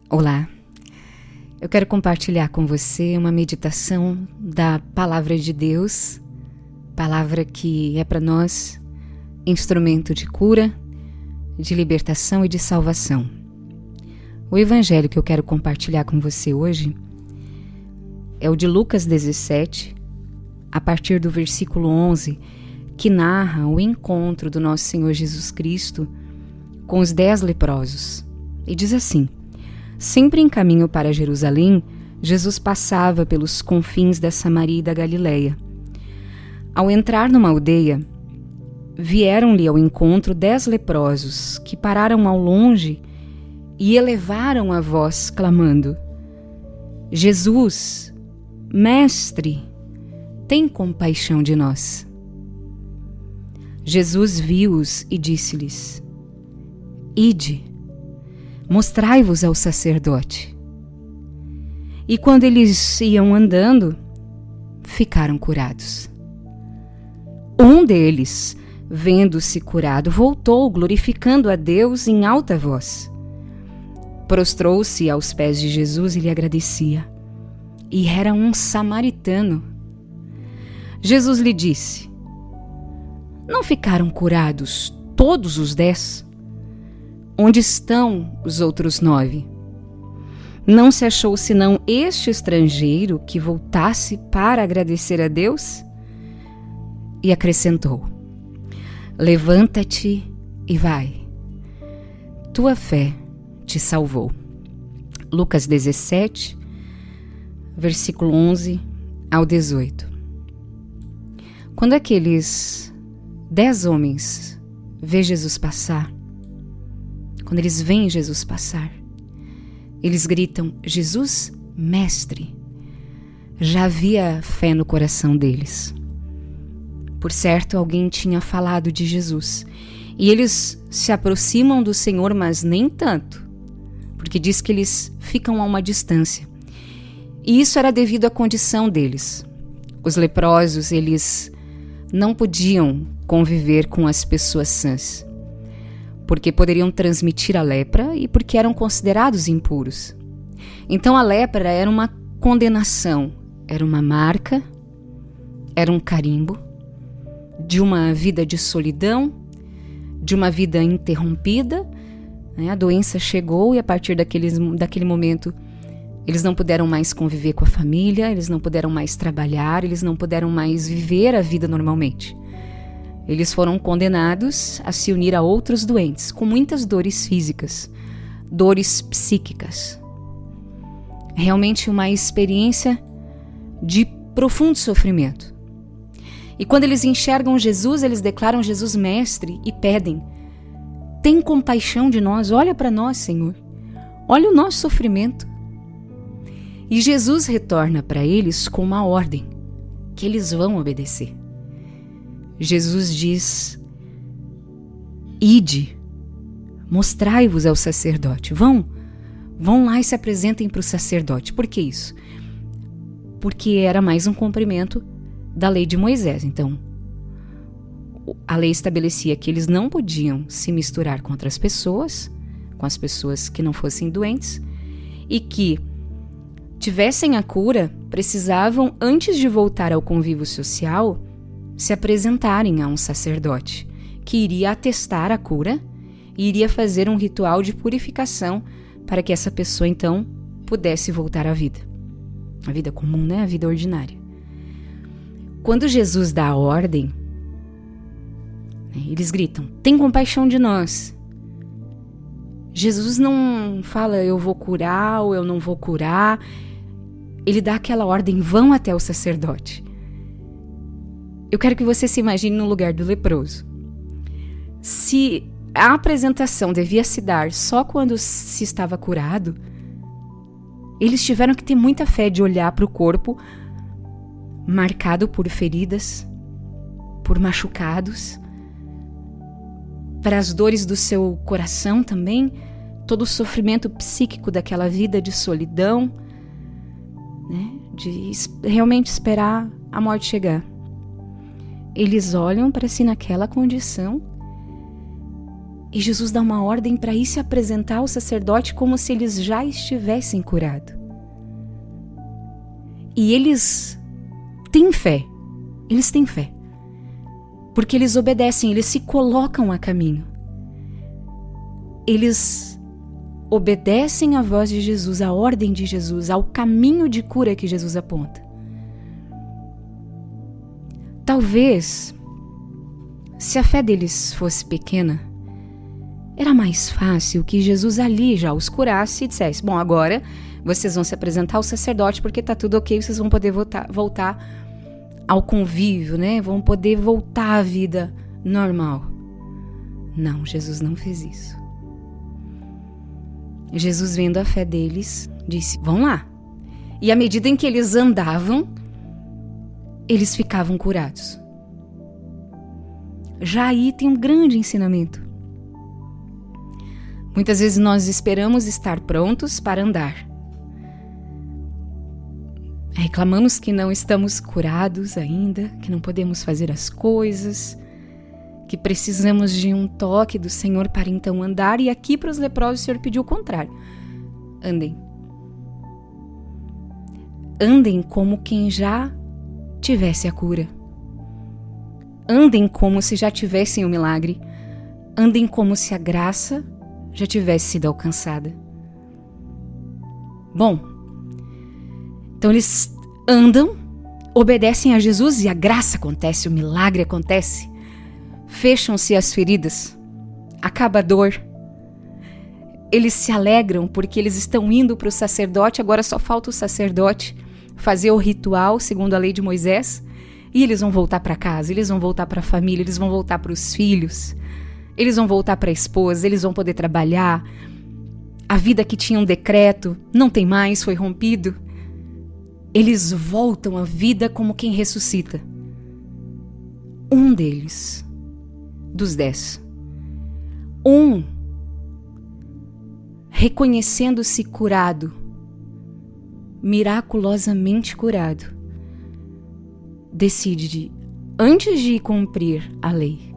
Olá, eu quero compartilhar com você uma meditação da Palavra de Deus, palavra que é para nós instrumento de cura, de libertação e de salvação. O evangelho que eu quero compartilhar com você hoje é o de Lucas 17, a partir do versículo 11, que narra o encontro do nosso Senhor Jesus Cristo com os 10 leprosos. E diz assim: sempre em caminho para Jerusalém, Jesus passava pelos confins da Samaria e da Galileia. Ao entrar numa aldeia, vieram-lhe ao encontro 10 leprosos, que pararam ao longe e elevaram a voz, clamando: Jesus, Mestre, tem compaixão de nós. Jesus viu-os e disse-lhes: Ide, mostrai-vos ao sacerdote. E quando eles iam andando, ficaram curados. Um deles, vendo-se curado, voltou, glorificando a Deus em alta voz. Prostrou-se aos pés de Jesus e lhe agradecia. E era um samaritano. Jesus lhe disse: não ficaram curados todos os 10? Onde estão os outros 9? Não se achou senão este estrangeiro que voltasse para agradecer a Deus? E acrescentou: levanta-te e vai. Tua fé te salvou. Lucas 17, versículo 11 ao 18. Quando aqueles 10 homens vê Jesus passar, quando eles veem Jesus passar, eles gritam: Jesus, Mestre. Já havia fé no coração deles. Por certo, alguém tinha falado de Jesus. E eles se aproximam do Senhor, mas nem tanto, porque diz que eles ficam a uma distância. E isso era devido à condição deles. Os leprosos, eles não podiam conviver com as pessoas sãs, porque poderiam transmitir a lepra e porque eram considerados impuros. Então a lepra era uma condenação, era uma marca, era um carimbo de uma vida de solidão, de uma vida interrompida. A doença chegou e a partir daquele momento eles não puderam mais conviver com a família, eles não puderam mais trabalhar, eles não puderam mais viver a vida normalmente. Eles foram condenados a se unir a outros doentes, com muitas dores físicas, dores psíquicas. Realmente uma experiência de profundo sofrimento. E quando eles enxergam Jesus, eles declaram Jesus Mestre e pedem: tem compaixão de nós, olha para nós, Senhor. Olha o nosso sofrimento. E Jesus retorna para eles com uma ordem, que eles vão obedecer. Jesus diz: ide, mostrai-vos ao sacerdote. Vão lá e se apresentem para o sacerdote. Por que isso? Porque era mais um cumprimento da lei de Moisés. Então, a lei estabelecia que eles não podiam se misturar com outras pessoas, com as pessoas que não fossem doentes, e que tivessem a cura, precisavam, antes de voltar ao convívio social, se apresentarem a um sacerdote, que iria atestar a cura e iria fazer um ritual de purificação para que essa pessoa, então, pudesse voltar à vida. A vida comum, né? A vida ordinária. Quando Jesus dá a ordem, eles gritam: tem compaixão de nós. Jesus não fala eu vou curar ou eu não vou curar. Ele dá aquela ordem: vão até o sacerdote. Eu quero que você se imagine no lugar do leproso. Se a apresentação devia se dar só quando se estava curado, eles tiveram que ter muita fé de olhar para o corpo marcado por feridas, por machucados, para as dores do seu coração também, todo o sofrimento psíquico daquela vida de solidão, né? De realmente esperar a morte chegar. Eles olham para si naquela condição E Jesus dá uma ordem para ir se apresentar ao sacerdote como se eles já estivessem curados. E eles têm fé. Eles têm fé. Porque eles obedecem, eles se colocam a caminho. Eles obedecem à voz de Jesus, à ordem de Jesus, ao caminho de cura que Jesus aponta. Talvez, se a fé deles fosse pequena, era mais fácil que Jesus ali já os curasse e dissesse: bom, agora vocês vão se apresentar ao sacerdote porque está tudo ok, vocês vão poder voltar ao convívio, né? Vão poder voltar à vida normal. Não, Jesus não fez isso. Jesus, vendo a fé deles, disse: vão lá. E à medida em que eles andavam, eles ficavam curados. Já aí tem um grande ensinamento. Muitas vezes nós esperamos estar prontos para andar. Reclamamos que não estamos curados ainda, que não podemos fazer as coisas, que precisamos de um toque do Senhor para então andar. E aqui para os leprosos o Senhor pediu o contrário. Andem. Andem como quem já tivesse a cura. Andem como se já tivessem o milagre. Andem como se a graça já tivesse sido alcançada. Bom, então eles andam, obedecem a Jesus e a graça acontece, o milagre acontece. Fecham-se as feridas, acaba a dor. Eles se alegram porque eles estão indo para o sacerdote, agora só falta o sacerdote fazer o ritual segundo a lei de Moisés e eles vão voltar para casa, eles vão voltar para a família, eles vão voltar para os filhos, eles vão voltar para a esposa, eles vão poder trabalhar. A vida que tinha um decreto não tem mais, foi rompido. Eles voltam à vida como quem ressuscita. Um deles, dos 10, reconhecendo-se curado, miraculosamente curado, decide, antes de cumprir a lei,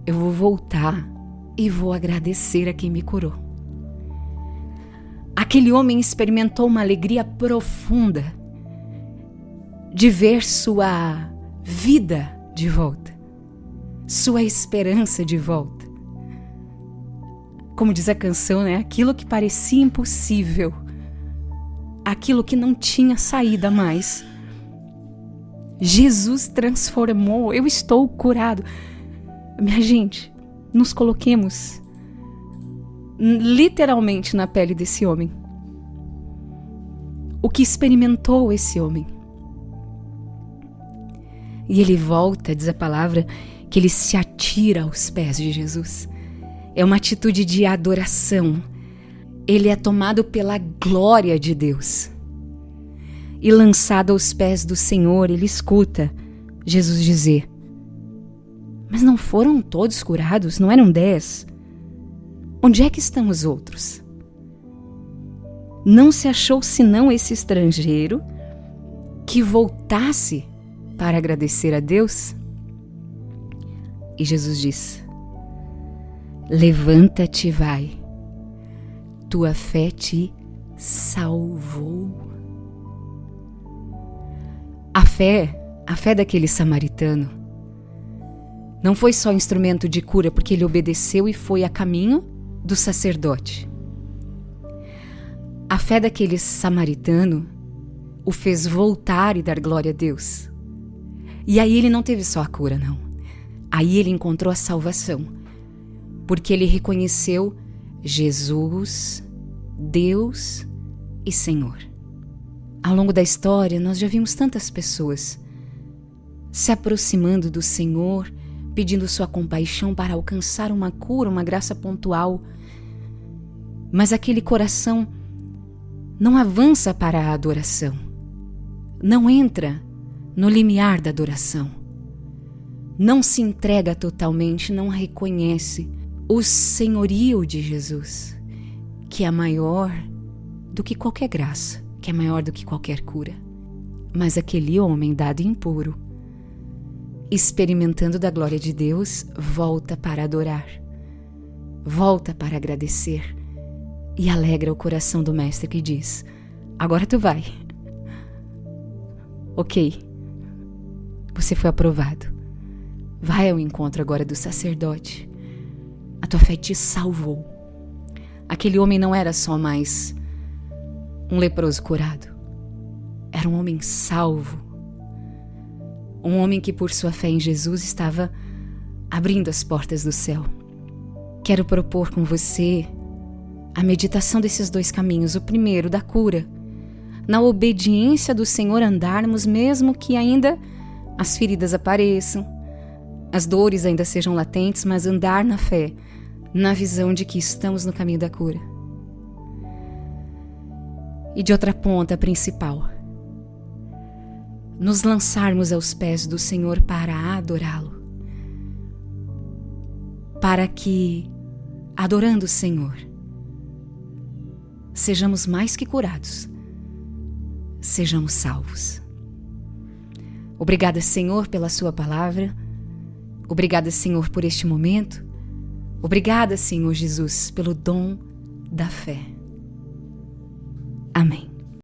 eu vou voltar e vou agradecer a quem me curou. Aquele homem experimentou uma alegria profunda de ver sua vida de volta, sua esperança de volta. Como diz a canção, né? Aquilo que parecia impossível, aquilo que não tinha saída mais, Jesus transformou. Eu estou curado. Minha gente, nos coloquemos literalmente na pele desse homem. O que experimentou esse homem? E ele volta, diz a palavra, que ele se atira aos pés de Jesus. É uma atitude de adoração. Ele é tomado pela glória de Deus. E lançado aos pés do Senhor, ele escuta Jesus dizer: mas não foram todos curados? Não eram 10? Onde é que estão os outros? Não se achou senão esse estrangeiro que voltasse para agradecer a Deus? E Jesus diz: levanta-te e vai, tua fé te salvou. A fé daquele samaritano não foi só instrumento de cura porque ele obedeceu e foi a caminho do sacerdote. A fé daquele samaritano o fez voltar e dar glória a Deus. E aí ele não teve só a cura, não. Aí ele encontrou a salvação, porque ele reconheceu Jesus, Deus e Senhor. Ao longo da história, nós já vimos tantas pessoas se aproximando do Senhor, pedindo sua compaixão para alcançar uma cura, uma graça pontual. Mas aquele coração não avança para a adoração, não entra no limiar da adoração, não se entrega totalmente, não reconhece o senhorio de Jesus, que é maior do que qualquer graça, que é maior do que qualquer cura. Mas aquele homem dado impuro, experimentando da glória de Deus, volta para adorar. volta para agradecer e alegra o coração do mestre que diz: agora tu vai. Ok, você foi aprovado. Vai ao encontro agora do sacerdote. A tua fé te salvou. Aquele homem não era só mais um leproso curado. Era um homem salvo. Um homem que por sua fé em Jesus estava abrindo as portas do céu. Quero propor com você a meditação desses dois caminhos. O primeiro, da cura. Na obediência do Senhor andarmos, mesmo que ainda as feridas apareçam, as dores ainda sejam latentes, mas andar na fé, na visão de que estamos no caminho da cura. E de outra ponta, principal, nos lançarmos aos pés do Senhor para adorá-lo, para que, adorando o Senhor, sejamos mais que curados, sejamos salvos. Obrigada, Senhor, pela sua palavra. Obrigada, Senhor, por este momento. Obrigada, Senhor Jesus, pelo dom da fé. Amém.